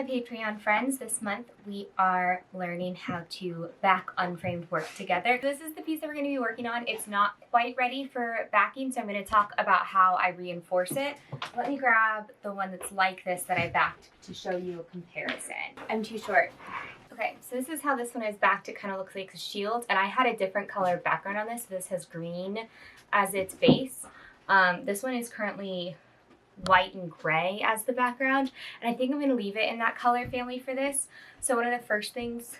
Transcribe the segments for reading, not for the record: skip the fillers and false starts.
my Patreon friends. This month we are learning how to back unframed work together. This is the piece that we're going to be working on. It's not quite ready for backing, so I'm going to talk about how I reinforce it. Let me grab the one that's like this that I backed to show you a comparison. I'm too short. Okay, so this is how this one is backed. It kind of looks like a shield, and I had a different color background on this. This has green as its base. This one is currently white and gray as the background, and I think I'm going to leave it in that color family for this. So one of the first things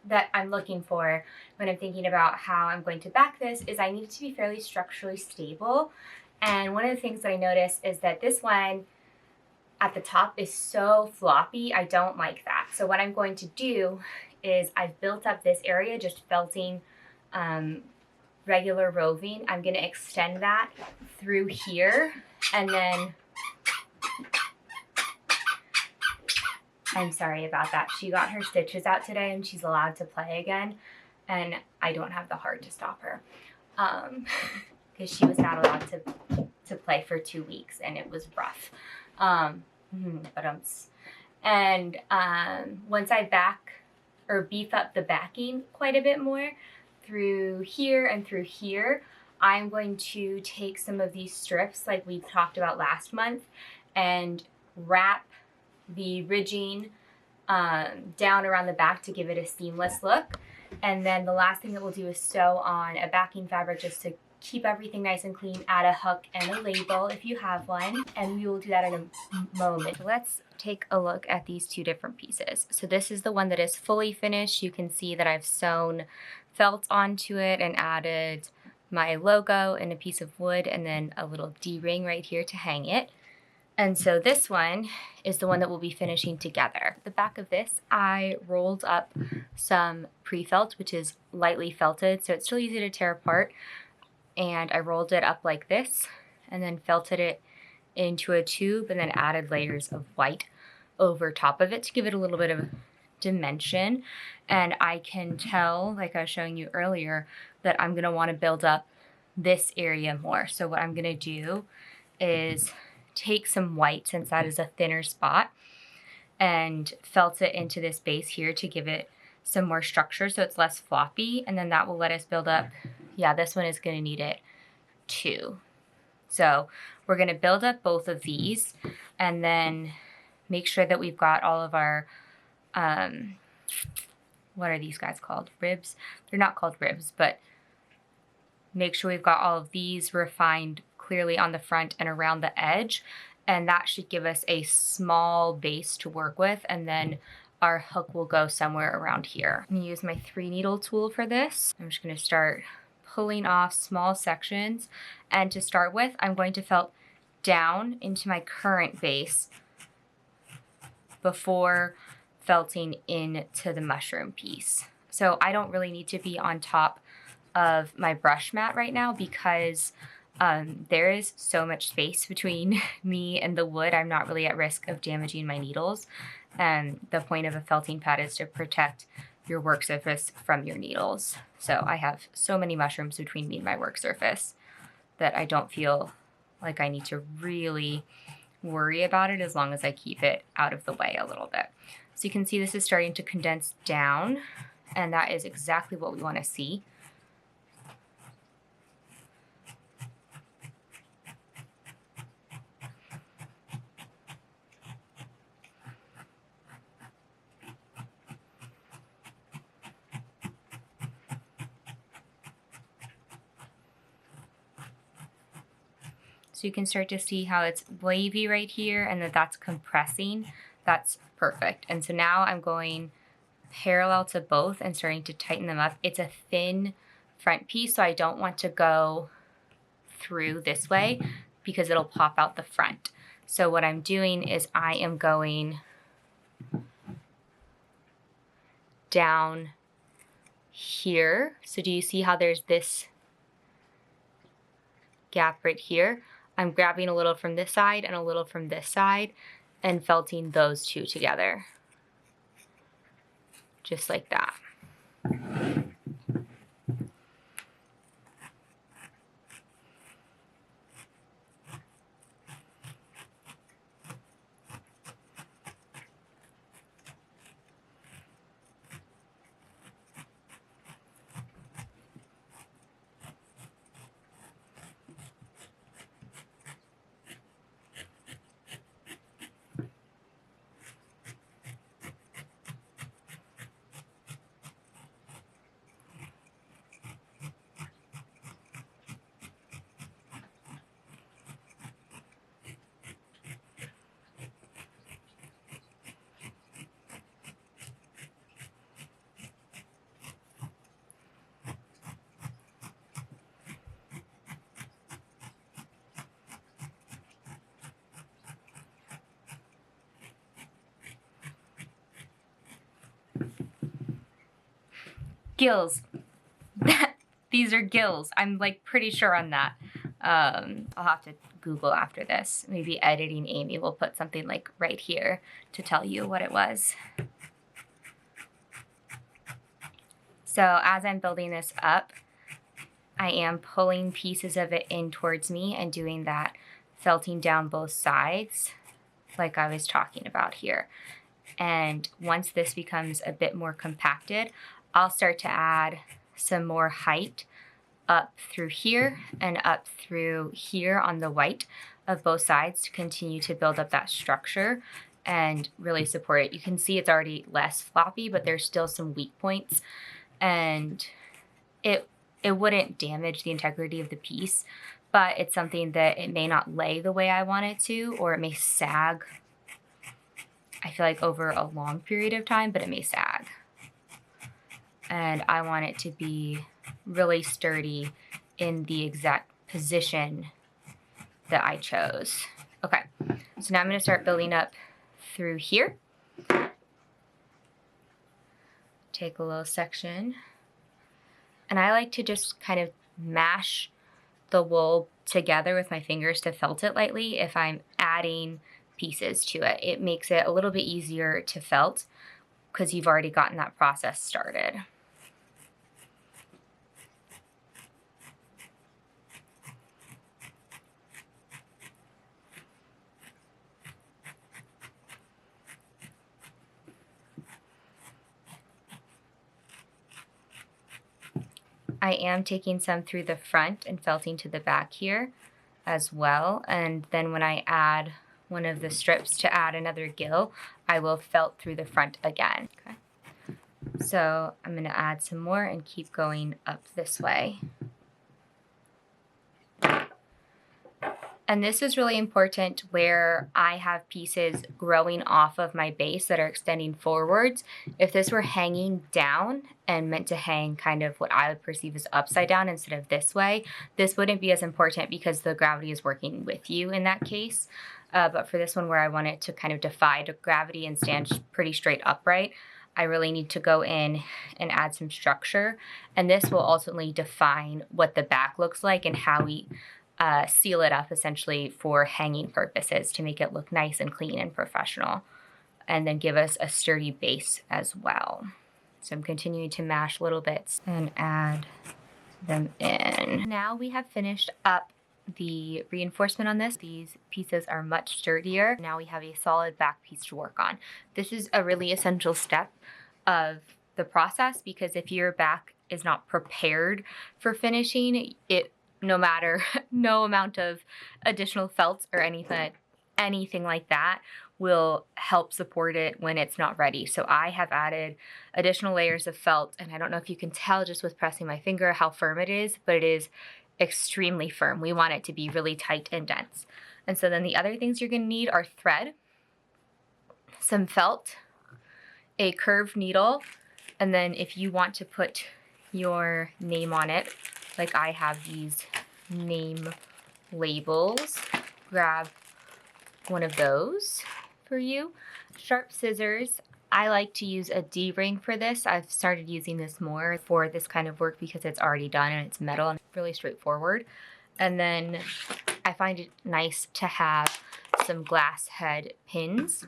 that I'm looking for when I'm thinking about how I'm going to back this is I need it to be fairly structurally stable. And one of the things that I noticed is that this one at the top is so floppy. I don't like that. So what I'm going to do is I've built up this area just felting regular roving. I'm going to extend that through here, and then I'm sorry about that. She got her stitches out today and she's allowed to play again, and I don't have the heart to stop her because she was not allowed to play for 2 weeks and it was rough. And once I back or beef up the backing quite a bit more through here and through here, I'm going to take some of these strips like we talked about last month and wrap the ridging down around the back to give it a seamless look. And then the last thing that we'll do is sew on a backing fabric just to keep everything nice and clean. Add a hook and a label if you have one, and we will do that in a moment. Let's take a look at these two different pieces. So this is the one that is fully finished. You can see that I've sewn felt onto it and added my logo and a piece of wood and then a little D-ring right here to hang it. And so this one is the one that we'll be finishing together. The back of this, I rolled up some pre-felt, which is lightly felted, so it's still easy to tear apart. And I rolled it up like this and then felted it into a tube and then added layers of white over top of it to give it a little bit of dimension. And I can tell, like I was showing you earlier, that I'm going to want to build up this area more. So what I'm going to do is take some white, since that is a thinner spot, and felt it into this base here to give it some more structure so it's less floppy, and then that will let us build up. Yeah, this one is going to need it too. So we're going to build up both of these and then make sure that we've got all of our what are these guys called? Ribs? They're not called ribs, but make sure we've got all of these refined clearly on the front and around the edge, and that should give us a small base to work with, and then our hook will go somewhere around here. I'm going to use my 3 needle tool for this. I'm just going to start pulling off small sections, and to start with I'm going to felt down into my current base before felting into the mushroom piece. So I don't really need to be on top of my brush mat right now because there is so much space between me and the wood. I'm not really at risk of damaging my needles. And the point of a felting pad is to protect your work surface from your needles. So I have so many mushrooms between me and my work surface that I don't feel like I need to really worry about it as long as I keep it out of the way a little bit. So you can see this is starting to condense down, and that is exactly what we want to see. So you can start to see how it's wavy right here and that's compressing. That's perfect. And so now I'm going parallel to both and starting to tighten them up. It's a thin front piece, so I don't want to go through this way because it'll pop out the front. So what I'm doing is I am going down here. So do you see how there's this gap right here? I'm grabbing a little from this side and a little from this side and felting those two together. Just like that. Gills. These are gills. I'm like pretty sure on that. I'll have to Google after this. Maybe editing Amy will put something like right here to tell you what it was. So as I'm building this up, I am pulling pieces of it in towards me and doing that felting down both sides like I was talking about here. And once this becomes a bit more compacted, I'll start to add some more height up through here and up through here on the white of both sides to continue to build up that structure and really support it. You can see it's already less floppy, but there's still some weak points, and it wouldn't damage the integrity of the piece, but it's something that it may not lay the way I want it to, or it may sag, I feel like, over a long period of time, but it may sag. And I want it to be really sturdy in the exact position that I chose. Okay, so now I'm going to start building up through here. Take a little section. And I like to just kind of mash the wool together with my fingers to felt it lightly if I'm adding pieces to it. It makes it a little bit easier to felt because you've already gotten that process started. I am taking some through the front and felting to the back here as well. And then when I add one of the strips to add another gill, I will felt through the front again. Okay. So I'm going to add some more and keep going up this way. And this is really important where I have pieces growing off of my base that are extending forwards. If this were hanging down and meant to hang kind of what I would perceive as upside down instead of this way, this wouldn't be as important because the gravity is working with you in that case. But for this one where I want it to kind of defy gravity and stand pretty straight upright, I really need to go in and add some structure. And this will ultimately define what the back looks like and how we seal it up essentially for hanging purposes to make it look nice and clean and professional, and then give us a sturdy base as well. So I'm continuing to mash little bits and add them in. Now we have finished up the reinforcement on this. These pieces are much sturdier. Now we have a solid back piece to work on. This is a really essential step of the process because if your back is not prepared for finishing, no amount of additional felts or anything like that will help support it when it's not ready. So I have added additional layers of felt, and I don't know if you can tell just with pressing my finger how firm it is, but it is extremely firm. We want it to be really tight and dense. And so then the other things you're going to need are thread, some felt, a curved needle, and then if you want to put your name on it, like I have these name labels, grab one of those for you. Sharp scissors. I like to use a D-ring for this. I've started using this more for this kind of work because it's already done and it's metal and really straightforward. And then I find it nice to have some glass head pins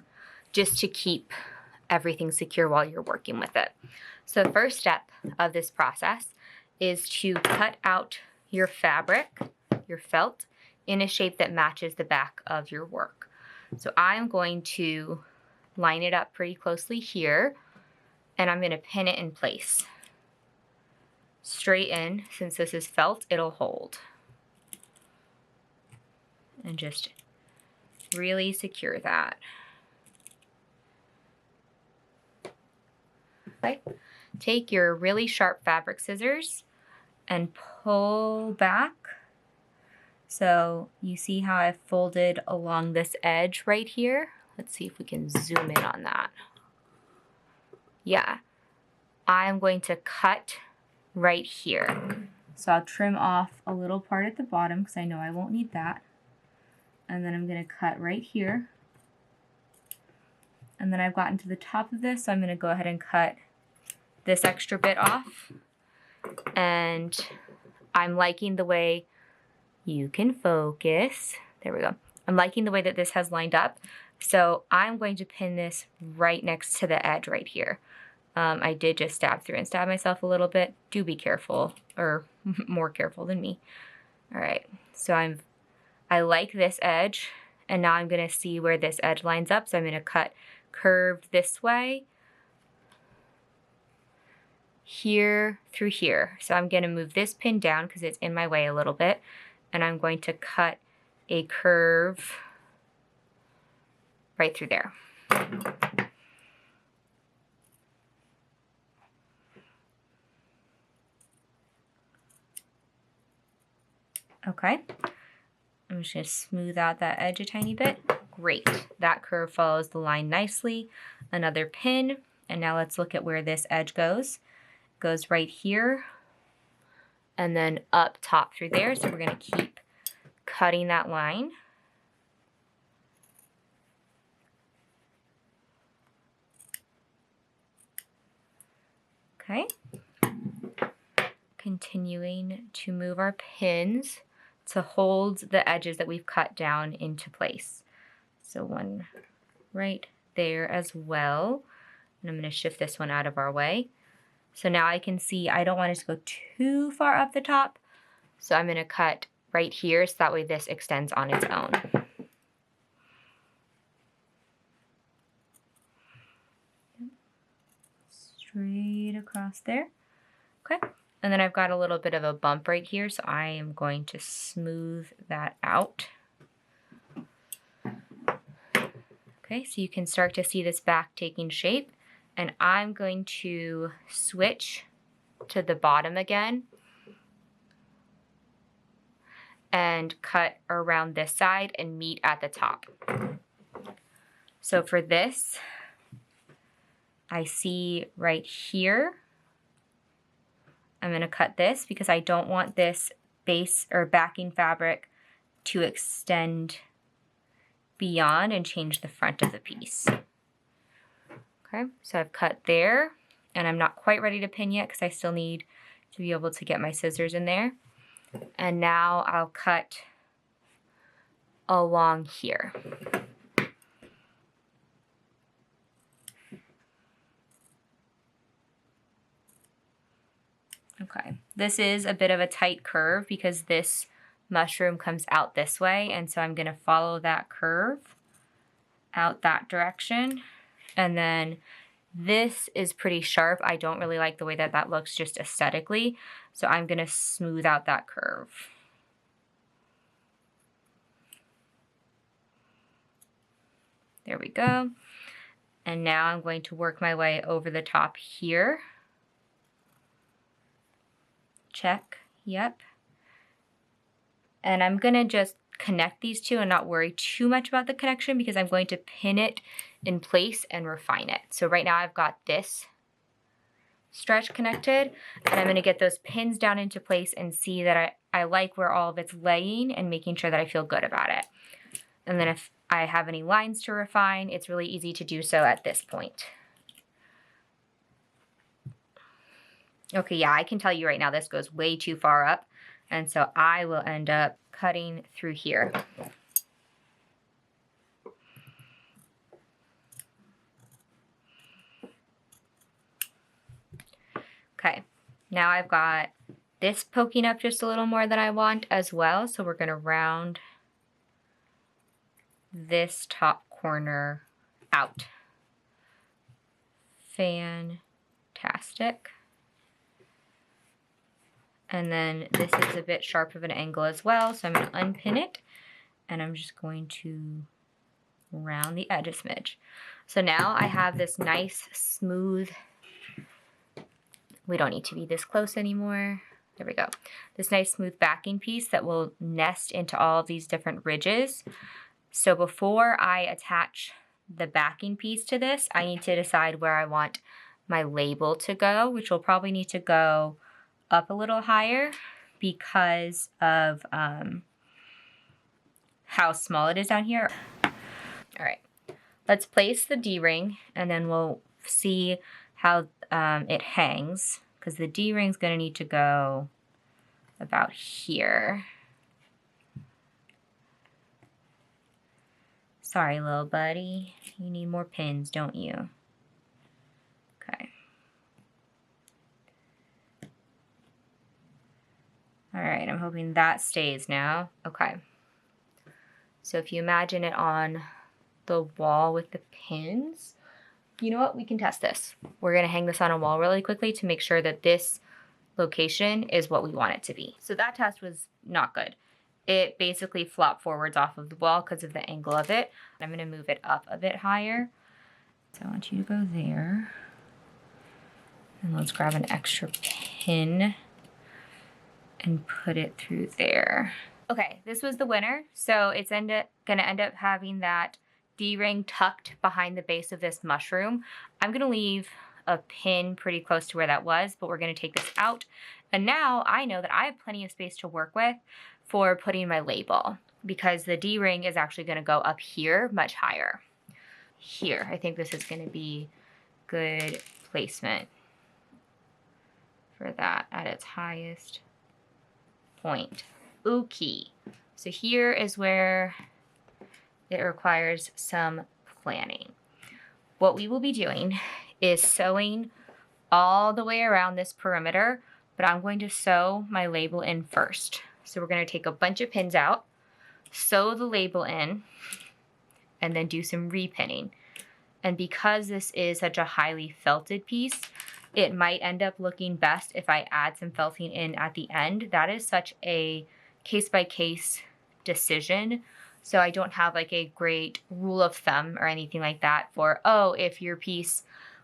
just to keep everything secure while you're working with it. So the first step of this process is to cut out your fabric, your felt, in a shape that matches the back of your work. So I'm going to line it up pretty closely here, and I'm going to pin it in place. Straight in, since this is felt, it'll hold. And just really secure that. Okay. Take your really sharp fabric scissors and pull back. So you see how I've folded along this edge right here? Let's see if we can zoom in on that. Yeah, I'm going to cut right here. So I'll trim off a little part at the bottom because I know I won't need that. And then I'm going to cut right here. And then I've gotten to the top of this, so I'm going to go ahead and cut this extra bit off. And I'm liking the way you can focus. There we go. I'm liking the way that this has lined up. So I'm going to pin this right next to the edge right here. I did just stab through and stab myself a little bit. Do be careful, or more careful than me. All right, so I like this edge, and now I'm gonna see where this edge lines up. So I'm gonna cut curved this way, here through here. So I'm gonna move this pin down because it's in my way a little bit, and I'm going to cut a curve right through there. Okay, I'm just gonna smooth out that edge a tiny bit. Great, that curve follows the line nicely. Another pin, and now let's look at where this edge goes. It goes right here, and then up top through there. So we're gonna keep cutting that line. Okay, continuing to move our pins to hold the edges that we've cut down into place. So one right there as well. And I'm going to shift this one out of our way. So now I can see I don't want it to go too far up the top. So I'm going to cut right here so that way this extends on its own. Straight across there. Okay. And then I've got a little bit of a bump right here, so I am going to smooth that out. Okay, so you can start to see this back taking shape, and I'm going to switch to the bottom again and cut around this side and meet at the top. So for this, I see right here, I'm going to cut this because I don't want this base or backing fabric to extend beyond and change the front of the piece. Okay, so I've cut there, and I'm not quite ready to pin yet because I still need to be able to get my scissors in there. And now I'll cut along here. Okay, this is a bit of a tight curve because this mushroom comes out this way, and so I'm going to follow that curve out that direction. And then this is pretty sharp. I don't really like the way that that looks just aesthetically, so I'm going to smooth out that curve. There we go. And now I'm going to work my way over the top here. Check, yep. And I'm gonna just connect these two and not worry too much about the connection because I'm going to pin it in place and refine it. So right now I've got this stretch connected, and I'm gonna get those pins down into place and see that I like where all of it's laying and making sure that I feel good about it. And then if I have any lines to refine, it's really easy to do so at this point. Okay, yeah, I can tell you right now this goes way too far up, and so I will end up cutting through here. Okay, now I've got this poking up just a little more than I want as well, so we're going to round this top corner out. Fantastic. And then this is a bit sharp of an angle as well, so I'm going to unpin it, and I'm just going to round the edge a smidge. So now I have this nice smooth, we don't need to be this close anymore. There we go. This nice smooth backing piece that will nest into all of these different ridges. So before I attach the backing piece to this, I need to decide where I want my label to go, which will probably need to go up a little higher because of how small it is down here. All right, let's place the D-ring, and then we'll see how it hangs, because the D-ring's gonna need to go about here. Sorry, little buddy. You need more pins, don't you? Okay. All right, I'm hoping that stays now. Okay. So if you imagine it on the wall with the pins, you know what? We can test this. We're gonna hang this on a wall really quickly to make sure that this location is what we want it to be. So that test was not good. It basically flopped forwards off of the wall because of the angle of it. I'm gonna move it up a bit higher. So I want you to go there. And let's grab an extra pin and put it through there. Okay, this was the winner. So it's gonna end up having that D-ring tucked behind the base of this mushroom. I'm gonna leave a pin pretty close to where that was, but we're gonna take this out. And now I know that I have plenty of space to work with for putting my label, because the D-ring is actually gonna go up here much higher. Here, I think this is gonna be good placement for that at its highest point. Okay, so here is where it requires some planning. What we will be doing is sewing all the way around this perimeter, but I'm going to sew my label in first. So we're going to take a bunch of pins out, sew the label in, and then do some repinning. And because this is such a highly felted piece, it might end up looking best if I add some felting in at the end. That is such a case-by-case decision. So I don't have like a great rule of thumb or anything like that for, oh, if your piece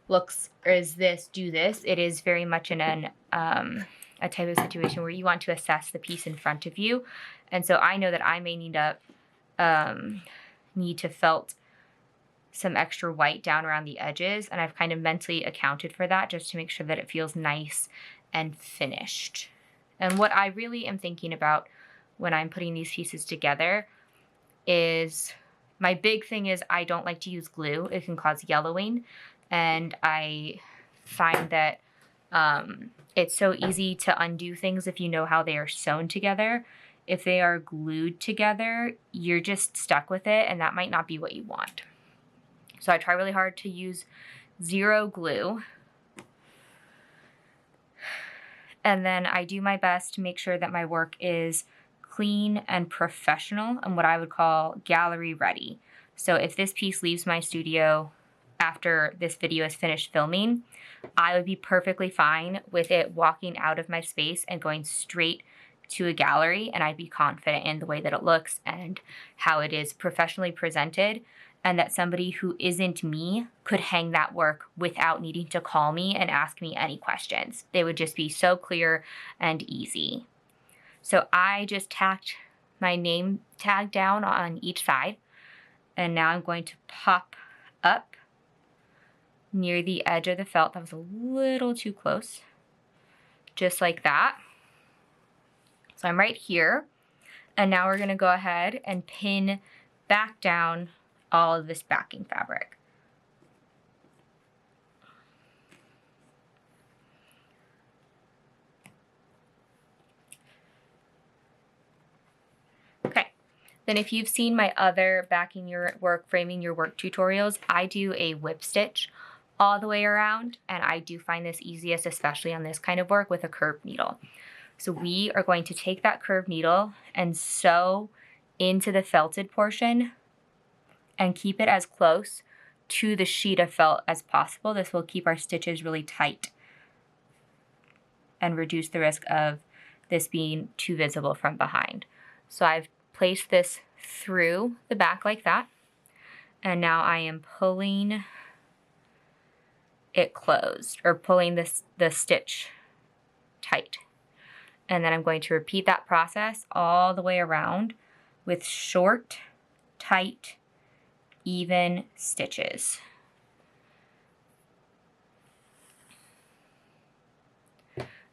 looks or is this, do this. It is very much in a type of situation where you want to assess the piece in front of you. And so I know that I may need to felt some extra white down around the edges, and I've kind of mentally accounted for that just to make sure that it feels nice and finished. And what I really am thinking about when I'm putting these pieces together is, my big thing is I don't like to use glue. It can cause yellowing, and I find that it's so easy to undo things if you know how they are sewn together. If they are glued together, you're just stuck with it, and that might not be what you want. So I try really hard to use zero glue. And then I do my best to make sure that my work is clean and professional and what I would call gallery ready. So if this piece leaves my studio after this video is finished filming, I would be perfectly fine with it walking out of my space and going straight to a gallery, and I'd be confident in the way that it looks and how it is professionally presented, and that somebody who isn't me could hang that work without needing to call me and ask me any questions. They would just be so clear and easy. So I just tacked my name tag down on each side, and now I'm going to pop up near the edge of the felt. That was a little too close. Just like that. So I'm right here, and now we're gonna go ahead and pin back down all of this backing fabric. Okay, then if you've seen my other backing your work, framing your work tutorials, I do a whip stitch all the way around, and I do find this easiest, especially on this kind of work, with a curved needle. So we are going to take that curved needle and sew into the felted portion and keep it as close to the sheet of felt as possible. This will keep our stitches really tight and reduce the risk of this being too visible from behind. So I've placed this through the back like that, and now I am pulling it closed, or pulling the stitch tight. And then I'm going to repeat that process all the way around with short, tight, even stitches.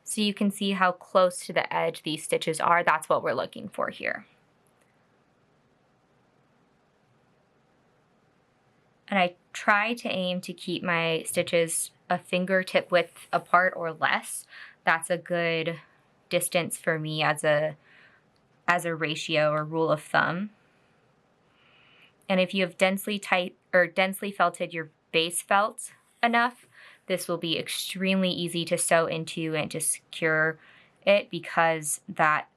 So you can see how close to the edge these stitches are. That's what we're looking for here. And I try to aim to keep my stitches a fingertip width apart or less. That's a good distance for me as a ratio or rule of thumb. And if you have densely felted your base felt enough, this will be extremely easy to sew into and to secure it, because that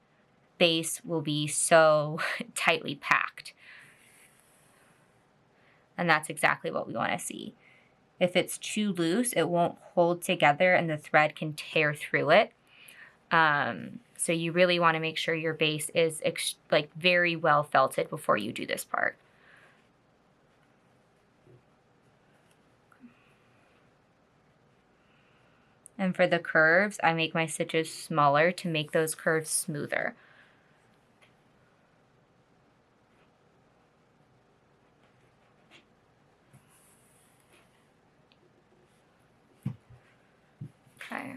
base will be so tightly packed. And that's exactly what we want to see. If it's too loose, it won't hold together and the thread can tear through it. So you really want to make sure your base is like very well felted before you do this part. And for the curves, I make my stitches smaller to make those curves smoother. Okay.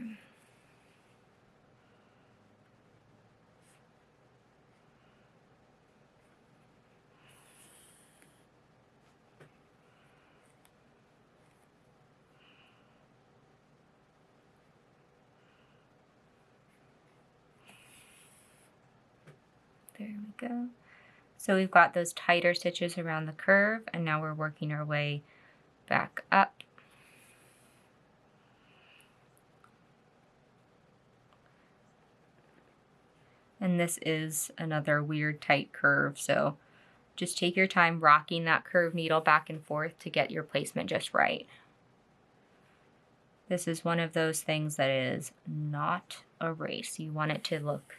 There we go. So we've got those tighter stitches around the curve, and now we're working our way back up. And this is another weird tight curve, so just take your time rocking that curved needle back and forth to get your placement just right. This is one of those things that is not a race. You want it to look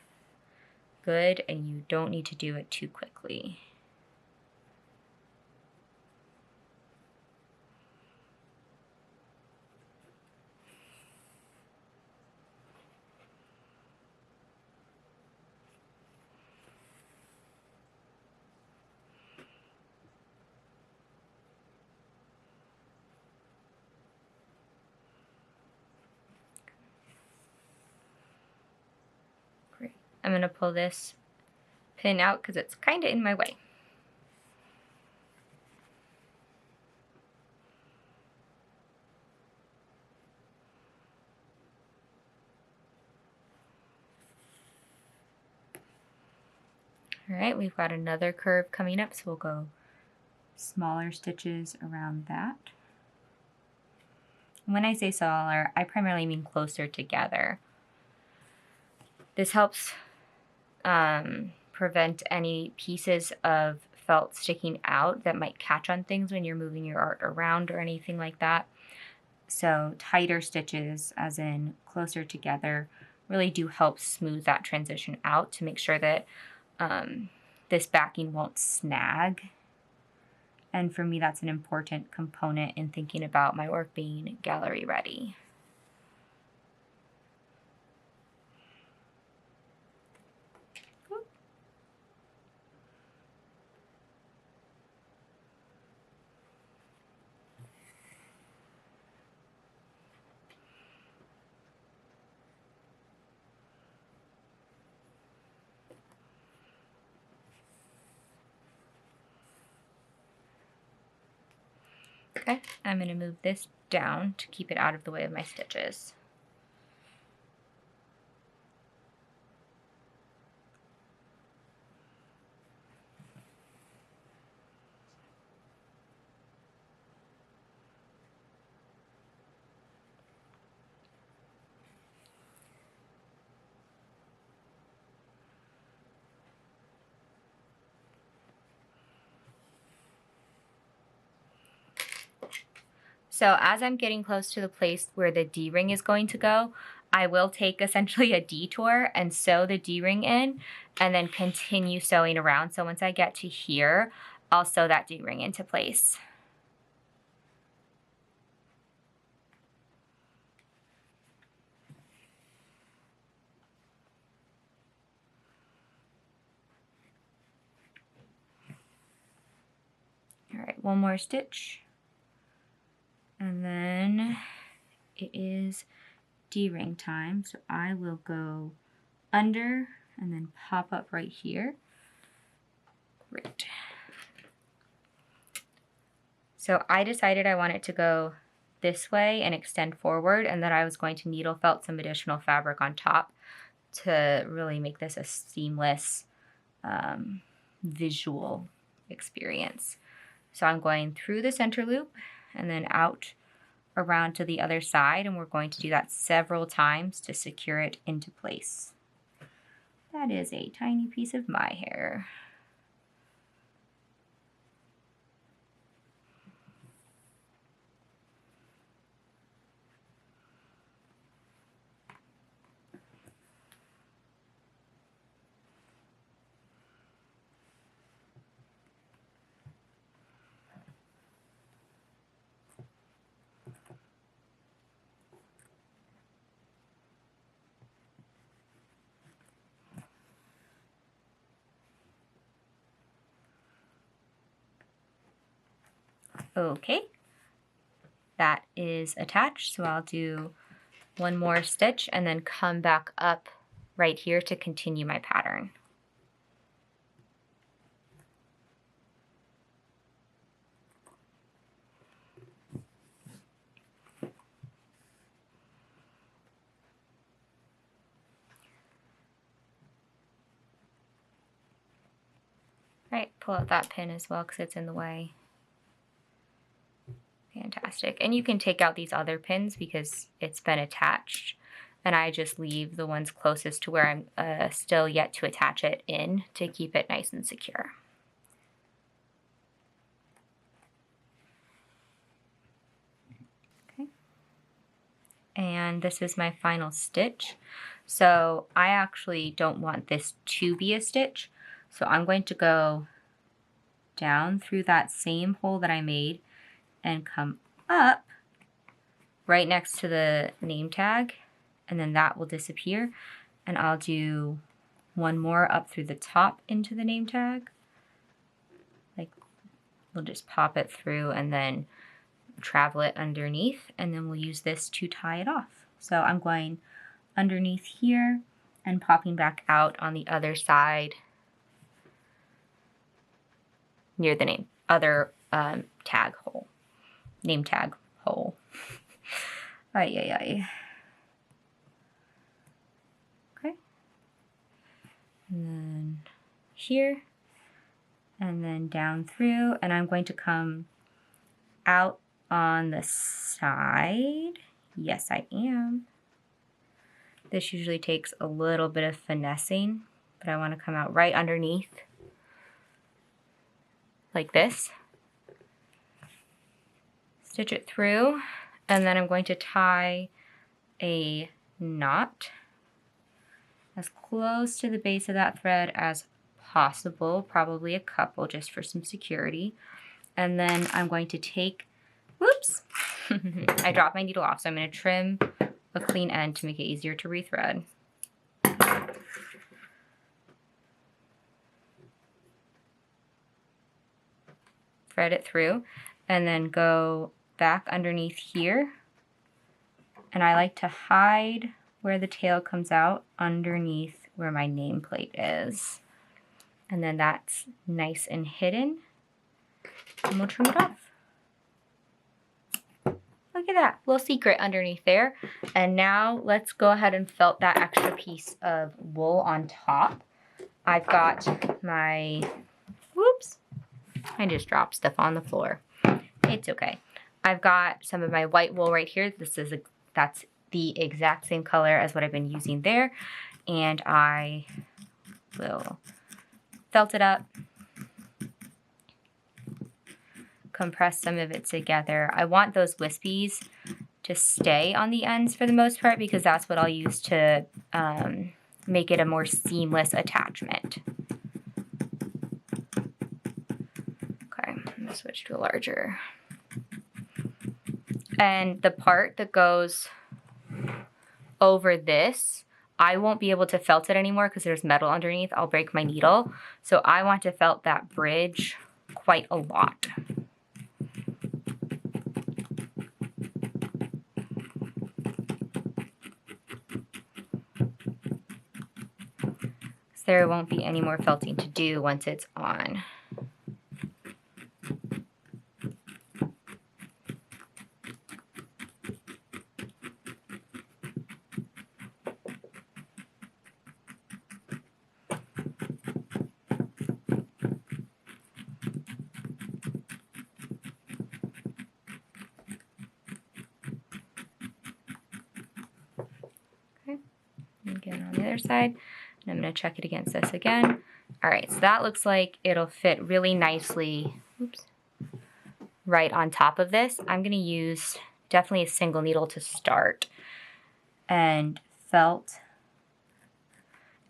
good, and you don't need to do it too quickly. Great. I'm going to pull this pin out because it's kind of in my way. All right, we've got another curve coming up, so we'll go smaller stitches around that. When I say smaller, I primarily mean closer together. This helps prevent any pieces of felt sticking out that might catch on things when you're moving your art around or anything like that. So tighter stitches, as in closer together, really do help smooth that transition out to make sure that this backing won't snag. And for me, that's an important component in thinking about my work being gallery ready. Okay, I'm going to move this down to keep it out of the way of my stitches. So as I'm getting close to the place where the D-ring is going to go, I will take essentially a detour and sew the D-ring in and then continue sewing around. So once I get to here, I'll sew that D-ring into place. All right, one more stitch. And then it is D-ring time, so I will go under and then pop up right here. Great. So I decided I wanted to go this way and extend forward, and then I was going to needle felt some additional fabric on top to really make this a seamless visual experience. So I'm going through the center loop and then out around to the other side, and we're going to do that several times to secure it into place. That is a tiny piece of my hair. Okay, that is attached, so I'll do one more stitch and then come back up right here to continue my pattern. Right, pull out that pin as well because it's in the way. Fantastic. And you can take out these other pins because it's been attached, and I just leave the ones closest to where I'm still yet to attach it in to keep it nice and secure. Okay. And this is my final stitch. So I actually don't want this to be a stitch, so I'm going to go down through that same hole that I made and come up right next to the name tag, and then that will disappear, and I'll do one more up through the top into the name tag. Like, we'll just pop it through and then travel it underneath, and then we'll use this to tie it off. So I'm going underneath here and popping back out on the other side near the other tag hole. Name tag hole. Ay, ay, ay. Okay. And then here, and then down through, and I'm going to come out on the side. Yes, I am. This usually takes a little bit of finessing, but I want to come out right underneath like this. Stitch it through, and then I'm going to tie a knot as close to the base of that thread as possible, probably a couple just for some security. And then I'm going to take, whoops, I dropped my needle off, so I'm going to trim a clean end to make it easier to rethread. Thread it through, and then go back underneath here, and I like to hide where the tail comes out underneath where my nameplate is, and then that's nice and hidden, and we'll trim it off. Look at that little secret underneath there. And now let's go ahead and felt that extra piece of wool on top. I've got my, whoops, I just dropped stuff on the floor. It's okay. I've got some of my white wool right here. That's the exact same color as what I've been using there. And I will felt it up, compress some of it together. I want those wispies to stay on the ends for the most part because that's what I'll use to make it a more seamless attachment. Okay, I'm gonna switch to a larger. And the part that goes over this, I won't be able to felt it anymore because there's metal underneath. I'll break my needle. So I want to felt that bridge quite a lot. So there won't be any more felting to do once it's on. again on the other side. And I'm going to check it against this again. All right, so that looks like it'll fit really nicely, oops, right on top of this. I'm going to use definitely a single needle to start, and felt.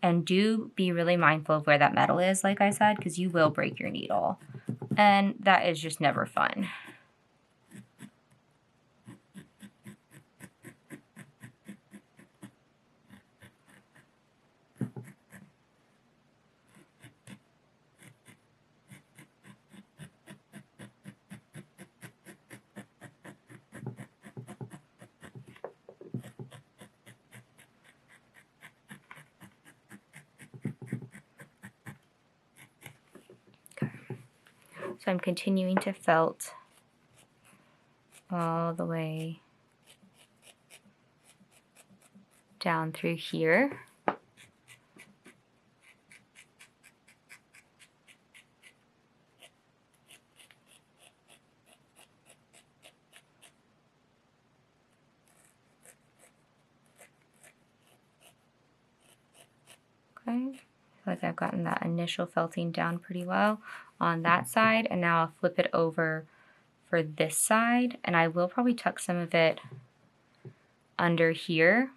And do be really mindful of where that metal is, like I said, because you will break your needle. And that is just never fun. So I'm continuing to felt all the way down through here. Okay, I feel like I've gotten that initial felting down pretty well on that side, and now I'll flip it over for this side, and I will probably tuck some of it under here,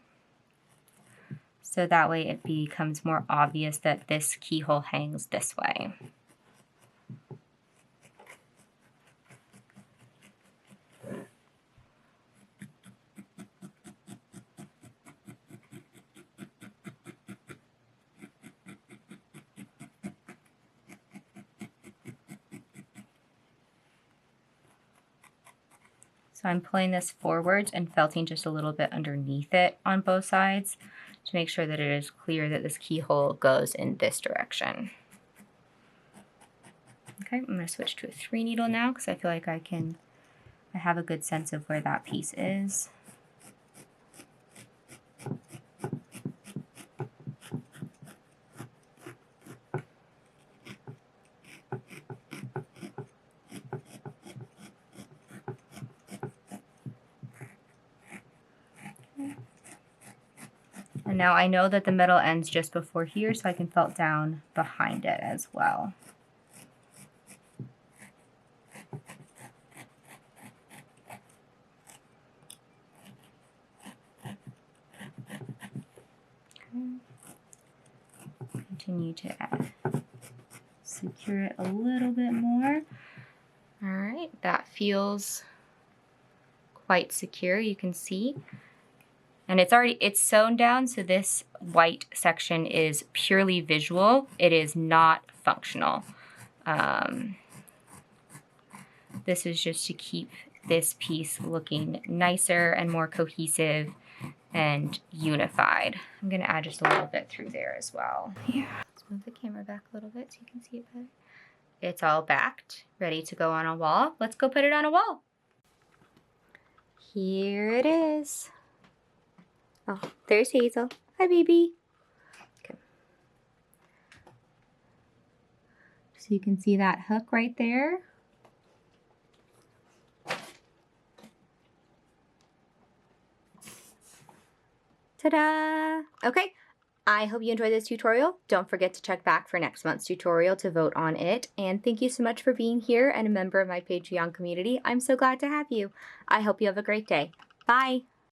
so that way it becomes more obvious that this keyhole hangs this way. So I'm pulling this forwards and felting just a little bit underneath it on both sides to make sure that it is clear that this keyhole goes in this direction. Okay, I'm going to switch to a 3 needle now because I feel like I have a good sense of where that piece is. And now I know that the middle ends just before here, so I can felt down behind it as well. Okay. Continue to secure it a little bit more. All right, that feels quite secure, you can see. And it's sewn down, so this white section is purely visual. It is not functional. This is just to keep this piece looking nicer and more cohesive and unified. I'm gonna add just a little bit through there as well. Yeah, let's move the camera back a little bit so you can see it better. It's all backed, ready to go on a wall. Let's go put it on a wall. Here it is. Oh, there's Hazel. Hi, baby. Okay. So you can see that hook right there. Ta-da! Okay, I hope you enjoyed this tutorial. Don't forget to check back for next month's tutorial to vote on it. And thank you so much for being here and a member of my Patreon community. I'm so glad to have you. I hope you have a great day. Bye!